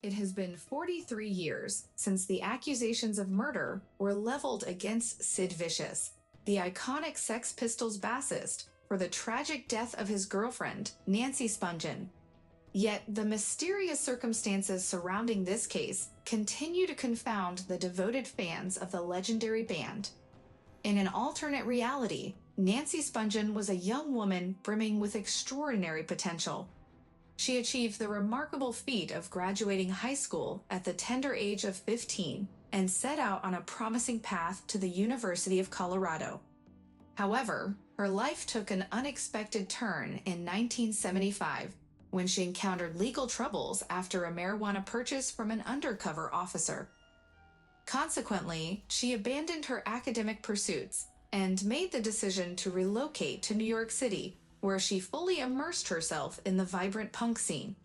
It has been 43 years since the accusations of murder were leveled against Sid Vicious, the iconic Sex Pistols bassist, for the tragic death of his girlfriend, Nancy Spungen. Yet the mysterious circumstances surrounding this case continue to confound the devoted fans of the legendary band. In an alternate reality, Nancy Spungen was a young woman brimming with extraordinary potential. She achieved the remarkable feat of graduating high school at the tender age of 15 and set out on a promising path to the University of Colorado. However, her life took an unexpected turn in 1975 when she encountered legal troubles after a marijuana purchase from an undercover officer. Consequently, she abandoned her academic pursuits and made the decision to relocate to New York City, where she fully immersed herself in the vibrant punk scene.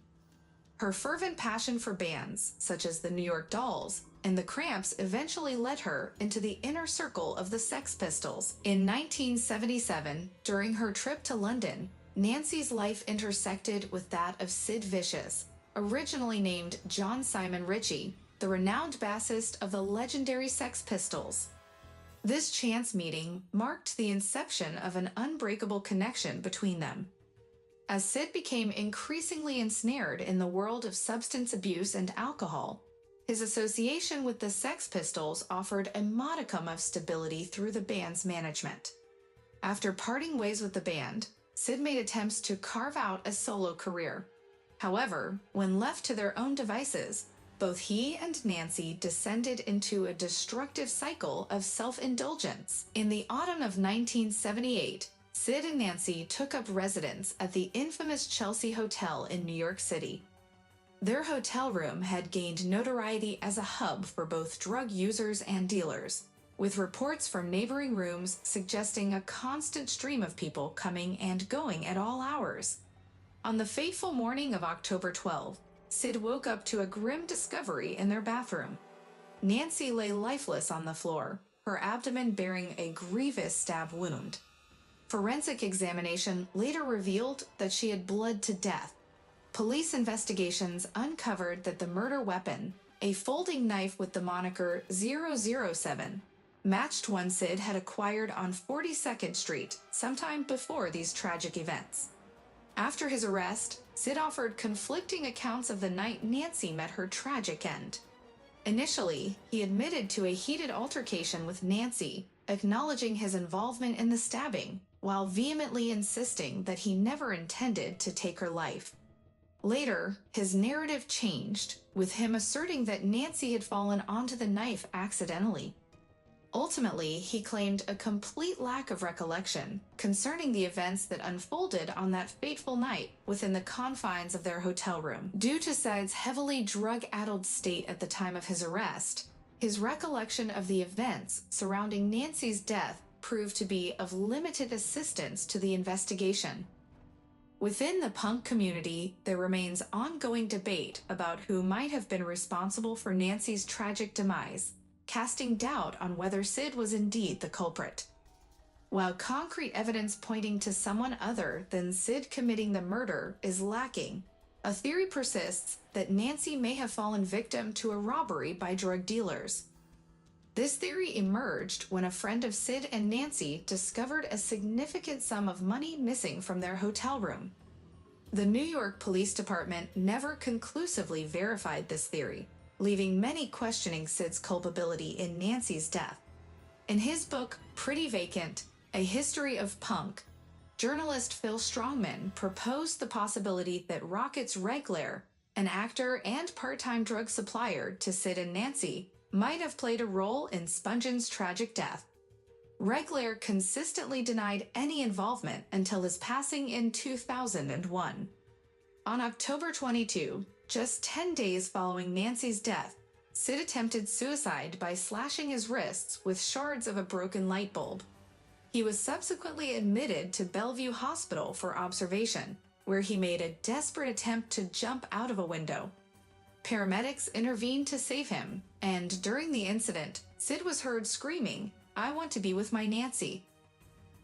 Her fervent passion for bands, such as the New York Dolls and the Cramps, eventually led her into the inner circle of the Sex Pistols. In 1977, during her trip to London, Nancy's life intersected with that of Sid Vicious, originally named John Simon Ritchie, the renowned bassist of the legendary Sex Pistols. This chance meeting marked the inception of an unbreakable connection between them. As Sid became increasingly ensnared in the world of substance abuse and alcohol, his association with the Sex Pistols offered a modicum of stability through the band's management. After parting ways with the band, Sid made attempts to carve out a solo career. However, when left to their own devices, both he and Nancy descended into a destructive cycle of self-indulgence. In the autumn of 1978, Sid and Nancy took up residence at the infamous Chelsea Hotel in New York City. Their hotel room had gained notoriety as a hub for both drug users and dealers, with reports from neighboring rooms suggesting a constant stream of people coming and going at all hours. On the fateful morning of October 12, Sid woke up to a grim discovery in their bathroom. Nancy lay lifeless on the floor, her abdomen bearing a grievous stab wound. Forensic examination later revealed that she had bled to death. Police investigations uncovered that the murder weapon, a folding knife with the moniker 007, matched one Sid had acquired on 42nd Street sometime before these tragic events. After his arrest, Sid offered conflicting accounts of the night Nancy met her tragic end. Initially, he admitted to a heated altercation with Nancy, acknowledging his involvement in the stabbing, while vehemently insisting that he never intended to take her life. Later, his narrative changed, with him asserting that Nancy had fallen onto the knife accidentally. Ultimately, he claimed a complete lack of recollection concerning the events that unfolded on that fateful night within the confines of their hotel room. Due to Sid's heavily drug-addled state at the time of his arrest, his recollection of the events surrounding Nancy's death proved to be of limited assistance to the investigation. Within the punk community, there remains ongoing debate about who might have been responsible for Nancy's tragic demise, casting doubt on whether Sid was indeed the culprit. While concrete evidence pointing to someone other than Sid committing the murder is lacking, a theory persists that Nancy may have fallen victim to a robbery by drug dealers. This theory emerged when a friend of Sid and Nancy discovered a significant sum of money missing from their hotel room. The New York Police Department never conclusively verified this theory, leaving many questioning Sid's culpability in Nancy's death. In his book, Pretty Vacant, A History of Punk, journalist Phil Strongman proposed the possibility that Rockets Redglare, an actor and part-time drug supplier to Sid and Nancy, might have played a role in Spungen's tragic death. Redglare consistently denied any involvement until his passing in 2001. On October 22, just 10 days following Nancy's death, Sid attempted suicide by slashing his wrists with shards of a broken light bulb. He was subsequently admitted to Bellevue Hospital for observation, where he made a desperate attempt to jump out of a window. Paramedics intervened to save him, and during the incident, Sid was heard screaming, "I want to be with my Nancy."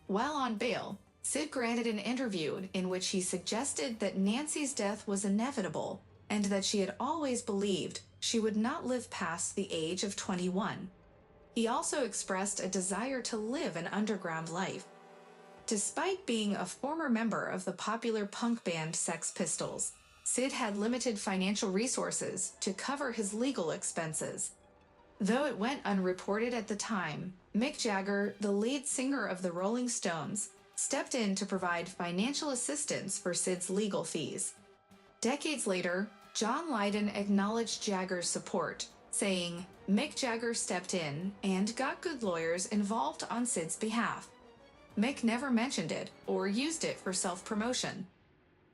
While on bail, Sid granted an interview in which he suggested that Nancy's death was inevitable, and that she had always believed she would not live past the age of 21. He also expressed a desire to live an underground life. Despite being a former member of the popular punk band Sex Pistols, Sid had limited financial resources to cover his legal expenses. Though it went unreported at the time, Mick Jagger, the lead singer of the Rolling Stones, stepped in to provide financial assistance for Sid's legal fees. Decades later, John Lydon acknowledged Jagger's support, saying, "Mick Jagger stepped in and got good lawyers involved on Sid's behalf." Mick never mentioned it or used it for self-promotion.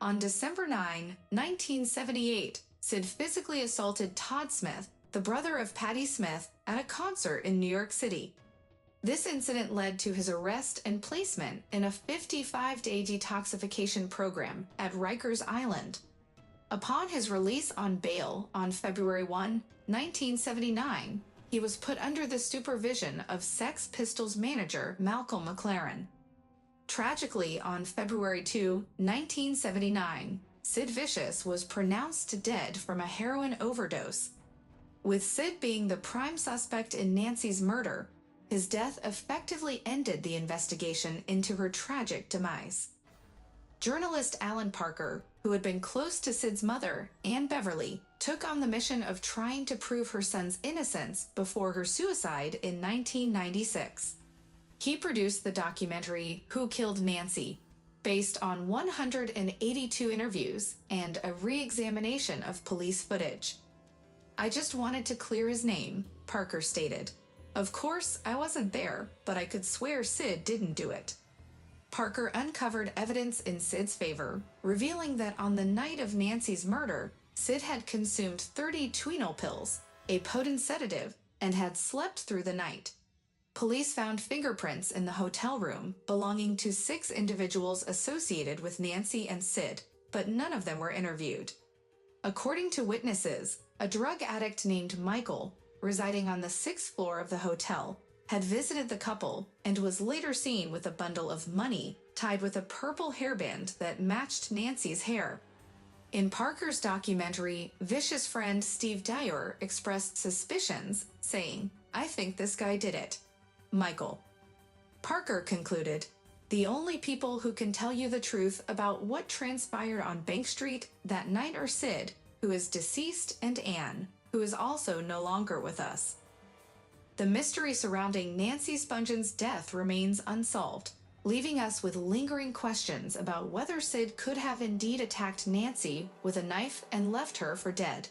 On December 9, 1978, Sid physically assaulted Todd Smith, the brother of Patti Smith, at a concert in New York City. This incident led to his arrest and placement in a 55-day detoxification program at Rikers Island. Upon his release on bail on February 1, 1979, he was put under the supervision of Sex Pistols manager Malcolm McLaren. Tragically, on February 2, 1979, Sid Vicious was pronounced dead from a heroin overdose. With Sid being the prime suspect in Nancy's murder, his death effectively ended the investigation into her tragic demise. Journalist Alan Parker, who had been close to Sid's mother, Anne Beverly, took on the mission of trying to prove her son's innocence before her suicide in 1996. He produced the documentary Who Killed Nancy, based on 182 interviews and a re-examination of police footage. "I just wanted to clear his name," Parker stated. "Of course, I wasn't there, but I could swear Sid didn't do it." Parker uncovered evidence in Sid's favor, revealing that on the night of Nancy's murder, Sid had consumed 30 Tuinal pills, a potent sedative, and had slept through the night. Police found fingerprints in the hotel room belonging to 6 individuals associated with Nancy and Sid, but none of them were interviewed. According to witnesses, a drug addict named Michael, residing on the 6th floor of the hotel, had visited the couple and was later seen with a bundle of money tied with a purple hairband that matched Nancy's hair. In Parker's documentary, Vicious friend Steve Dyer expressed suspicions, saying, "I think this guy did it." Michael. Parker concluded, "The only people who can tell you the truth about what transpired on Bank Street that night are Sid, who is deceased, and Anne, who is also no longer with us." The mystery surrounding Nancy Spungen's death remains unsolved, leaving us with lingering questions about whether Sid could have indeed attacked Nancy with a knife and left her for dead.